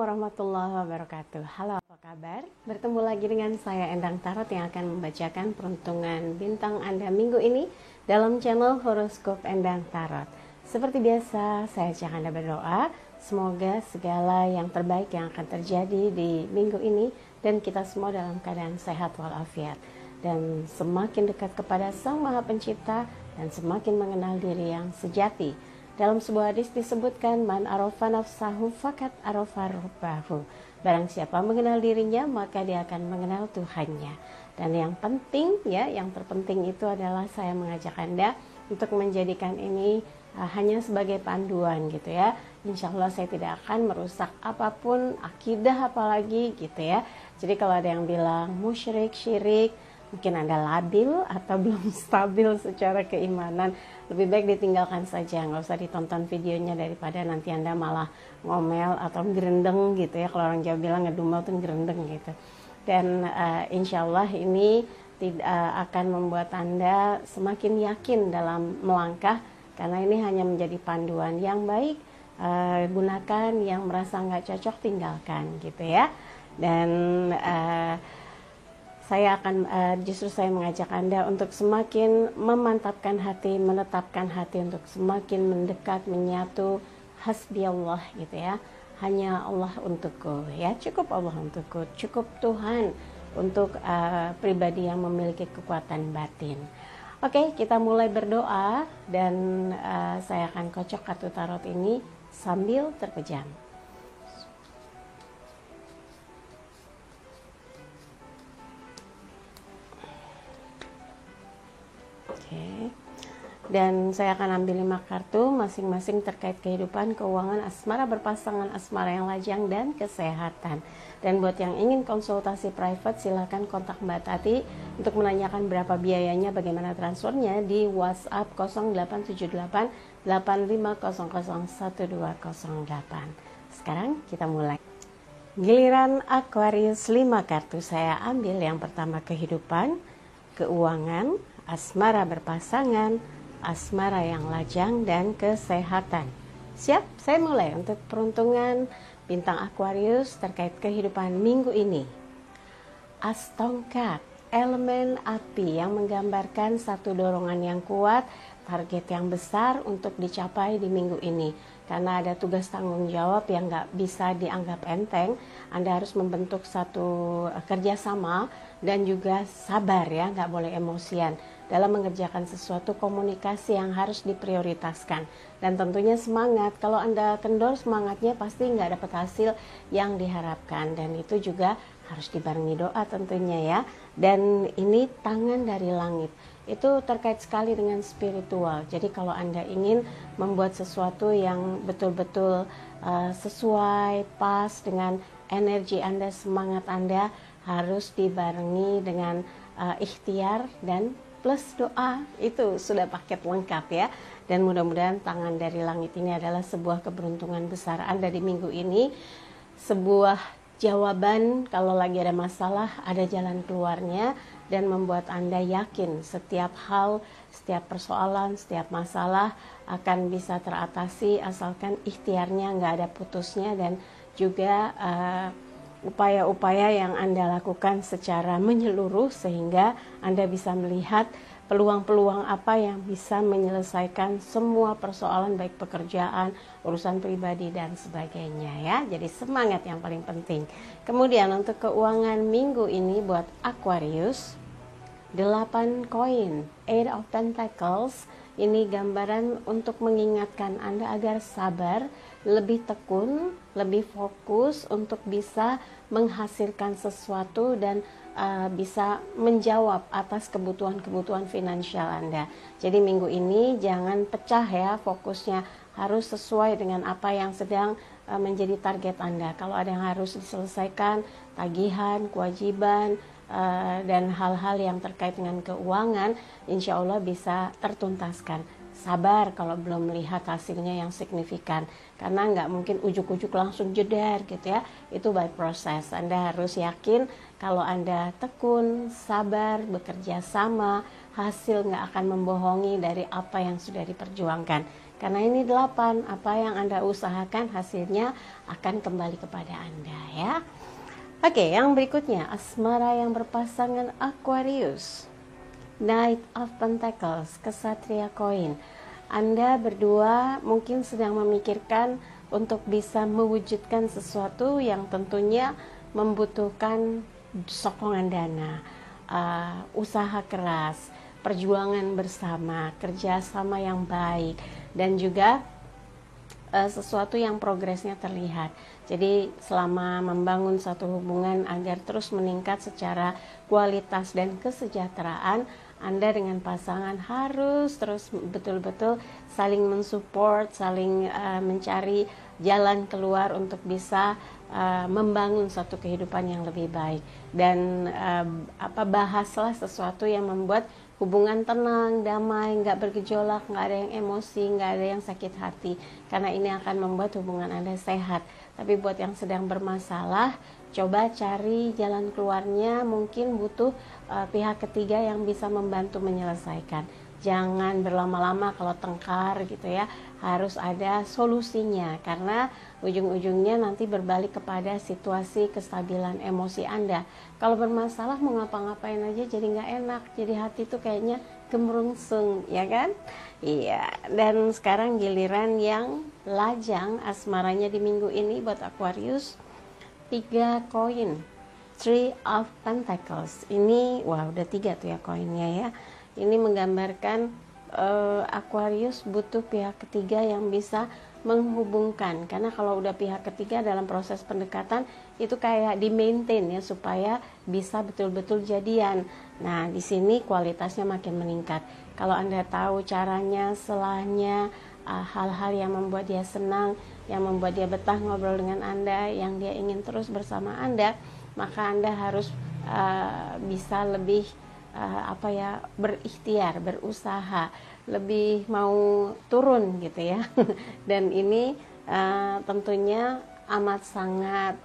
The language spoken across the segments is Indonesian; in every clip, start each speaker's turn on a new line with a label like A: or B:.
A: warahmatullahi wabarakatuh. Halo, apa kabar? Bertemu lagi dengan saya Endang Tarot yang akan membacakan peruntungan bintang Anda minggu ini dalam channel Horoskop Endang Tarot. Seperti biasa, saya ajak Anda berdoa. Semoga segala yang terbaik yang akan terjadi di minggu ini dan kita semua dalam keadaan sehat walafiat. Dan semakin dekat kepada Sang Maha Pencipta dan semakin mengenal diri yang sejati. Dalam sebuah hadis disebutkan, man arafa nafsahu fakat arafa rabbahu. Barang siapa mengenal dirinya, maka dia akan mengenal Tuhannya. Dan yang penting ya, yang terpenting itu adalah saya mengajak Anda untuk menjadikan ini hanya sebagai panduan gitu ya. Insya Allah saya tidak akan merusak apapun, akidah apalagi gitu ya. Jadi kalau ada yang bilang musyrik, syirik, mungkin Anda labil atau belum stabil secara keimanan, lebih baik ditinggalkan saja, nggak usah ditonton videonya daripada nanti Anda malah ngomel atau gerendeng gitu ya. Kalau orang Jawa bilang ngedumel tuh gerendeng gitu. Dan insya Allah ini akan membuat Anda semakin yakin dalam melangkah, karena ini hanya menjadi panduan yang baik. Gunakan, yang merasa nggak cocok tinggalkan gitu ya. Dan saya akan justru saya mengajak Anda untuk semakin memantapkan hati, menetapkan hati untuk semakin mendekat, menyatu. Hasbi Allah gitu ya. Hanya Allah untukku ya, cukup Allah untukku, cukup Tuhan untuk pribadi yang memiliki kekuatan batin. Oke, kita mulai berdoa dan saya akan kocok kartu tarot ini sambil terpejam. Dan saya akan ambil 5 kartu masing-masing terkait kehidupan, keuangan, asmara berpasangan, asmara yang lajang, dan kesehatan. Dan buat yang ingin konsultasi private, silahkan kontak Mbak Tati untuk menanyakan berapa biayanya, bagaimana transfernya di WhatsApp 0878 85001208. Sekarang kita mulai. Giliran Aquarius, 5 kartu saya ambil. Yang pertama kehidupan, keuangan, asmara berpasangan, asmara yang lajang, dan kesehatan. Siap? Saya mulai untuk peruntungan bintang Aquarius terkait kehidupan minggu ini. As tongkat, elemen api yang menggambarkan satu dorongan yang kuat, target yang besar untuk dicapai di minggu ini. Karena ada tugas tanggung jawab yang nggak bisa dianggap enteng, Anda harus membentuk satu kerjasama dan juga sabar ya, nggak boleh emosian dalam mengerjakan sesuatu, komunikasi yang harus diprioritaskan. Dan tentunya semangat, kalau Anda kendor semangatnya pasti nggak dapat hasil yang diharapkan, dan itu juga harus dibarengi doa tentunya ya. Dan ini tangan dari langit, itu terkait sekali dengan spiritual. Jadi kalau Anda ingin membuat sesuatu yang betul-betul sesuai, pas dengan energi Anda, semangat Anda, harus dibarengi dengan ikhtiar dan plus doa. Itu sudah paket lengkap ya. Dan mudah-mudahan tangan dari langit ini adalah sebuah keberuntungan besar Anda di minggu ini. Sebuah jawaban kalau lagi ada masalah, ada jalan keluarnya, dan membuat Anda yakin setiap hal, setiap persoalan, setiap masalah akan bisa teratasi asalkan ikhtiarnya nggak ada putusnya, dan juga upaya-upaya yang Anda lakukan secara menyeluruh sehingga Anda bisa melihat peluang-peluang apa yang bisa menyelesaikan semua persoalan, baik pekerjaan, urusan pribadi, dan sebagainya ya. Jadi semangat yang paling penting. Kemudian untuk keuangan minggu ini buat Aquarius, 8 koin, 8 of Pentacles. Ini gambaran untuk mengingatkan Anda agar sabar, lebih tekun, lebih fokus untuk bisa menghasilkan sesuatu dan bisa menjawab atas kebutuhan-kebutuhan finansial Anda. Jadi minggu ini jangan pecah ya, fokusnya harus sesuai dengan apa yang sedang menjadi target Anda. Kalau ada yang harus diselesaikan, tagihan, kewajiban, dan hal-hal yang terkait dengan keuangan, insya Allah bisa tertuntaskan. Sabar kalau belum melihat hasilnya yang signifikan, karena nggak mungkin ujuk-ujuk langsung jeder gitu ya. Itu by proses. Anda harus yakin kalau Anda tekun, sabar, bekerja sama, hasil nggak akan membohongi dari apa yang sudah diperjuangkan. Karena ini 8, apa yang Anda usahakan hasilnya akan kembali kepada Anda ya. Oke, yang berikutnya asmara yang berpasangan Aquarius. Knight of Pentacles, kesatria koin. Anda berdua mungkin sedang memikirkan untuk bisa mewujudkan sesuatu yang tentunya membutuhkan sokongan dana, usaha keras, perjuangan bersama, kerjasama yang baik, dan juga sesuatu yang progresnya terlihat. Jadi selama membangun satu hubungan agar terus meningkat secara kualitas dan kesejahteraan, Anda dengan pasangan harus terus betul-betul saling mensupport, saling mencari jalan keluar untuk bisa membangun satu kehidupan yang lebih baik. Dan bahaslah sesuatu yang membuat hubungan tenang, damai, nggak bergejolak, nggak ada yang emosi, nggak ada yang sakit hati, karena ini akan membuat hubungan Anda sehat. Tapi buat yang sedang bermasalah, coba cari jalan keluarnya, mungkin butuh pihak ketiga yang bisa membantu menyelesaikan. Jangan berlama-lama kalau tengkar gitu ya, harus ada solusinya, karena ujung-ujungnya nanti berbalik kepada situasi kestabilan emosi Anda. Kalau bermasalah mau ngapa-ngapain aja jadi nggak enak, jadi hati tuh kayaknya gemerungsung, ya kan? Iya, dan sekarang giliran yang lajang asmaranya di minggu ini buat Aquarius. 3 koin, 3 of Pentacles. Ini, wah udah 3 tuh ya koinnya ya. Ini menggambarkan Aquarius butuh pihak ketiga yang bisa menghubungkan, karena kalau udah pihak ketiga dalam proses pendekatan itu kayak di maintain ya supaya bisa betul-betul jadian. Nah di sini kualitasnya makin meningkat. Kalau Anda tahu caranya, selahnya, hal-hal yang membuat dia senang, yang membuat dia betah ngobrol dengan Anda, yang dia ingin terus bersama Anda, maka Anda harus bisa lebih berikhtiar, berusaha, lebih mau turun gitu ya. Dan ini tentunya amat sangat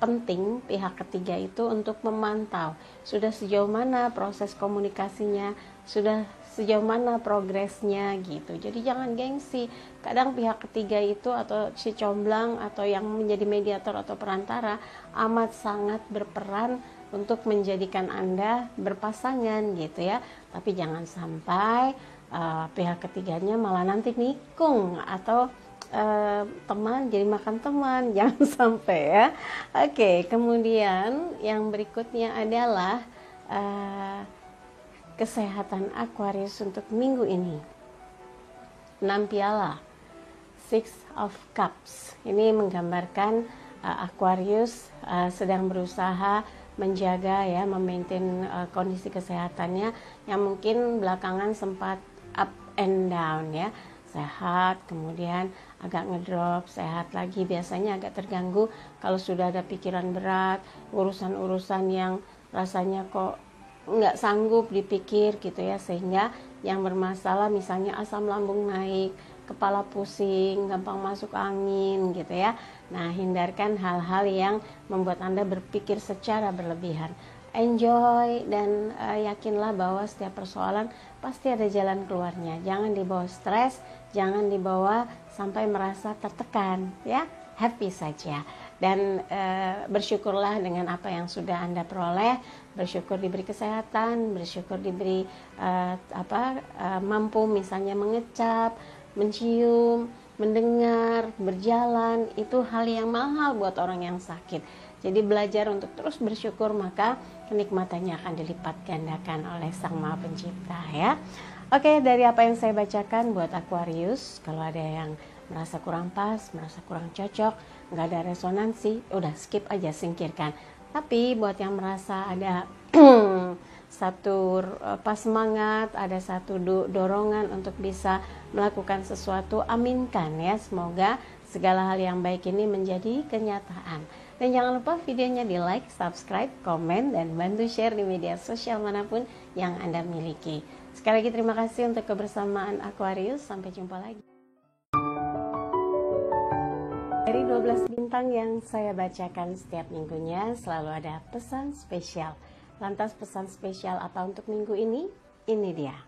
A: penting pihak ketiga itu untuk memantau sudah sejauh mana proses komunikasinya, sudah sejauh mana progresnya gitu. Jadi jangan gengsi. Kadang pihak ketiga itu atau si comblang atau yang menjadi mediator atau perantara amat sangat berperan untuk menjadikan Anda berpasangan gitu ya. Tapi jangan sampai pihak ketiganya malah nanti nikung atau teman jadi makan teman, jangan sampai ya. Oke, kemudian yang berikutnya adalah kesehatan Aquarius untuk minggu ini. 6 piala, 6 of Cups. Ini menggambarkan Aquarius sedang berusaha menjaga ya, memaintain kondisi kesehatannya yang mungkin belakangan sempat up and down ya. Sehat, kemudian agak ngedrop, sehat lagi, biasanya agak terganggu kalau sudah ada pikiran berat, urusan-urusan yang rasanya kok nggak sanggup dipikir gitu ya, sehingga yang bermasalah misalnya asam lambung naik, kepala pusing, gampang masuk angin gitu ya. Nah, hindarkan hal-hal yang membuat Anda berpikir secara berlebihan. Enjoy dan yakinlah bahwa setiap persoalan pasti ada jalan keluarnya. Jangan dibawa stres, jangan dibawa sampai merasa tertekan ya. Happy saja. Dan bersyukurlah dengan apa yang sudah Anda peroleh, bersyukur diberi kesehatan, bersyukur diberi mampu misalnya mengecap, mencium, mendengar, berjalan, itu hal yang mahal buat orang yang sakit. Jadi belajar untuk terus bersyukur, maka kenikmatannya akan dilipat gandakan oleh Sang Maha Pencipta ya. Oke, dari apa yang saya bacakan buat Aquarius, kalau ada yang merasa kurang pas, merasa kurang cocok, nggak ada resonansi, udah skip aja, singkirkan. Tapi buat yang merasa ada satu pas semangat, ada satu dorongan untuk bisa melakukan sesuatu, aminkan ya, semoga segala hal yang baik ini menjadi kenyataan. Dan jangan lupa videonya di like, subscribe, komen, dan bantu share di media sosial manapun yang Anda miliki. Sekali lagi terima kasih untuk kebersamaan Aquarius, sampai jumpa lagi. Dari 12 bintang yang saya bacakan setiap minggunya selalu ada pesan spesial. Lantas pesan spesial apa untuk minggu ini? Ini dia.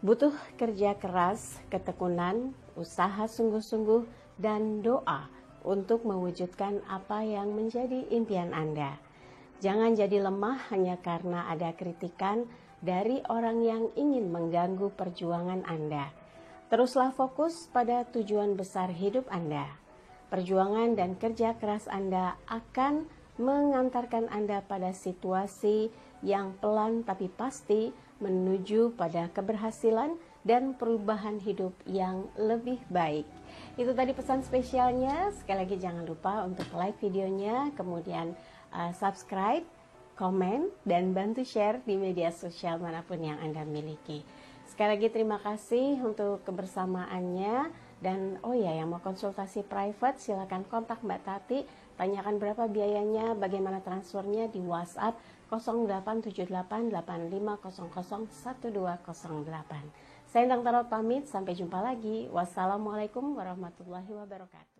A: Butuh kerja keras, ketekunan, usaha sungguh-sungguh, dan doa untuk mewujudkan apa yang menjadi impian Anda. Jangan jadi lemah hanya karena ada kritikan dari orang yang ingin mengganggu perjuangan Anda. Teruslah fokus pada tujuan besar hidup Anda. Perjuangan dan kerja keras Anda akan mengantarkan Anda pada situasi yang pelan tapi pasti menuju pada keberhasilan dan perubahan hidup yang lebih baik. Itu tadi pesan spesialnya. Sekali lagi jangan lupa untuk like videonya, kemudian subscribe, komen, dan bantu share di media sosial manapun yang Anda miliki. Sekali lagi terima kasih untuk kebersamaannya. Dan oh ya, yang mau konsultasi private silakan kontak Mbak Tati, tanyakan berapa biayanya, bagaimana transfernya di WhatsApp 087885001208. Saya Endang Tarot pamit, sampai jumpa lagi. Wassalamualaikum warahmatullahi wabarakatuh.